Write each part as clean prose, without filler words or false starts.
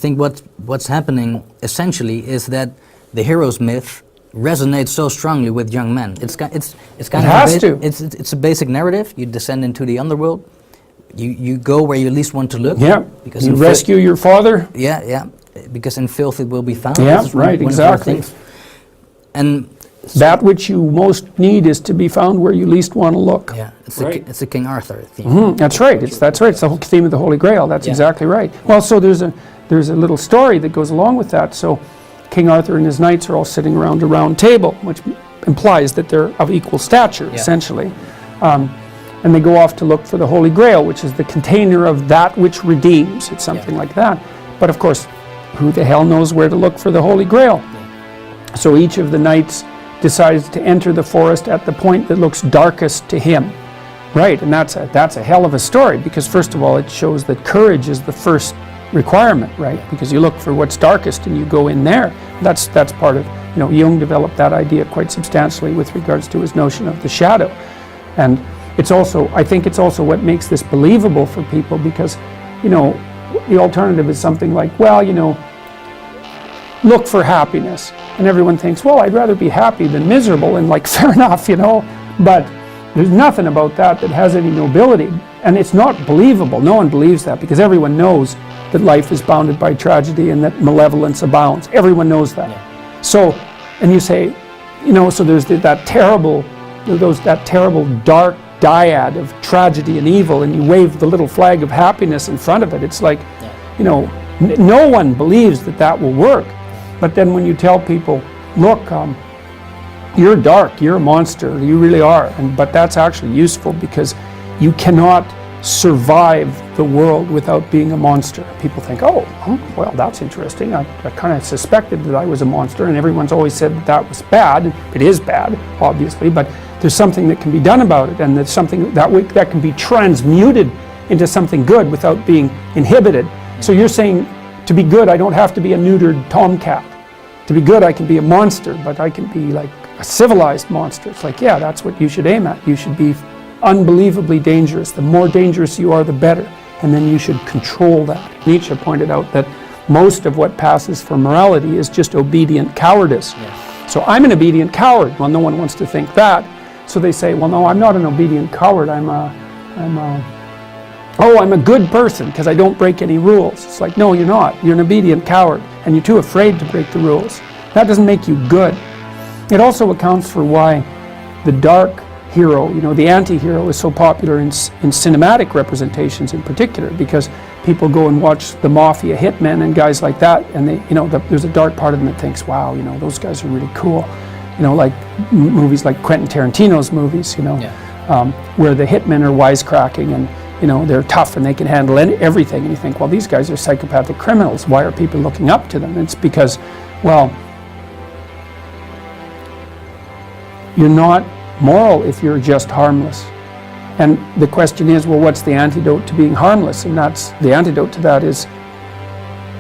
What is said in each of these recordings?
think what's happening essentially is that the hero's myth resonates so strongly with young men. It's kind of it's a basic narrative. You descend into the underworld. You go where you least want to look. Yeah. Because you rescue your father. Yeah, yeah. Because in filth it will be found. Yeah, right. Exactly. And so that which you most need is to be found where you least want to look. Yeah, it's a King Arthur theme. That's right. It's the whole theme of the Holy Grail. That's exactly right. Well, so there's a little story that goes along with that. So King Arthur and his knights are all sitting around a round table, which implies that they're of equal stature, essentially. And they go off to look for the Holy Grail, which is the container of that which redeems. It's something like that. But of course, who the hell knows where to look for the Holy Grail? So each of the knights decides to enter the forest at the point that looks darkest to him. Right, and that's a hell of a story, because first of all, it shows that courage is the first requirement, right? Because you look for what's darkest and you go in there. That's part of, Jung developed that idea quite substantially with regards to his notion of the shadow. And I think it's also what makes this believable for people, because, the alternative is something like, well, look for happiness. And everyone thinks, well, I'd rather be happy than miserable, and like, fair enough, but there's nothing about that has any nobility. And it's not believable. No one believes that, because everyone knows that life is bounded by tragedy and that malevolence abounds. Everyone knows that. Yeah. So, and you say, so there's that terrible dark dyad of tragedy and evil, and you wave the little flag of happiness in front of it. It's like, no one believes that will work. But then when you tell people, look, you're dark, you're a monster, you really are, but that's actually useful, because you cannot survive the world without being a monster. People think, oh, well, that's interesting. I kind of suspected that I was a monster, and everyone's always said that was bad. It is bad, obviously, but there's something that can be done about it, and there's something that can be transmuted into something good without being inhibited. So you're saying, to be good, I don't have to be a neutered tomcat. To be good, I can be a monster, but I can be like a civilized monster. It's like, yeah, that's what you should aim at. You should be unbelievably dangerous. The more dangerous you are, the better. And then you should control that. Nietzsche pointed out that most of what passes for morality is just obedient cowardice. Yeah. So I'm an obedient coward. Well, no one wants to think that. So they say, well, no, I'm not an obedient coward. I'm a good person because I don't break any rules. It's like, no, you're not. You're an obedient coward, and you're too afraid to break the rules. That doesn't make you good. It also accounts for why the dark hero, the anti-hero, is so popular in cinematic representations in particular, because people go and watch the mafia hitmen and guys like that, and they, there's a dark part of them that thinks, wow, those guys are really cool. Like movies like Quentin Tarantino's movies, where the hitmen are wisecracking and they're tough and they can handle everything, and you think, well, these guys are psychopathic criminals. Why are people looking up to them? It's because, well, you're not moral if you're just harmless. And the question is, well, what's the antidote to being harmless? And the antidote to that is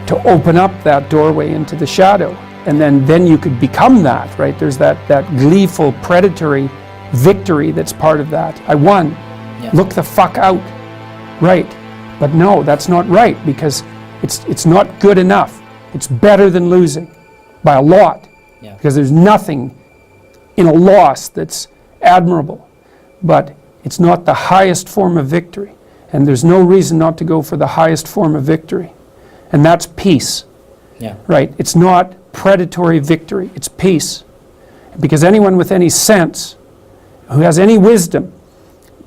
to open up that doorway into the shadow. And then you could become that, right? There's that gleeful, predatory victory that's part of that. I won. Yeah. Look the fuck out. Right. But no, that's not right, because it's not good enough. It's better than losing by a lot. Yeah. Because there's nothing in a loss that's admirable. But it's not the highest form of victory. And there's no reason not to go for the highest form of victory. And that's peace. Yeah. Right? It's not predatory victory. It's peace. Because anyone with any sense, who has any wisdom,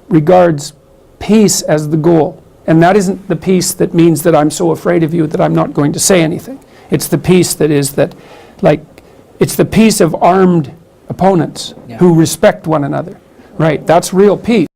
regards peace as the goal. And that isn't the peace that means that I'm so afraid of you that I'm not going to say anything. It's the peace that is that, it's the peace of armed opponents who respect one another. Right? That's real peace.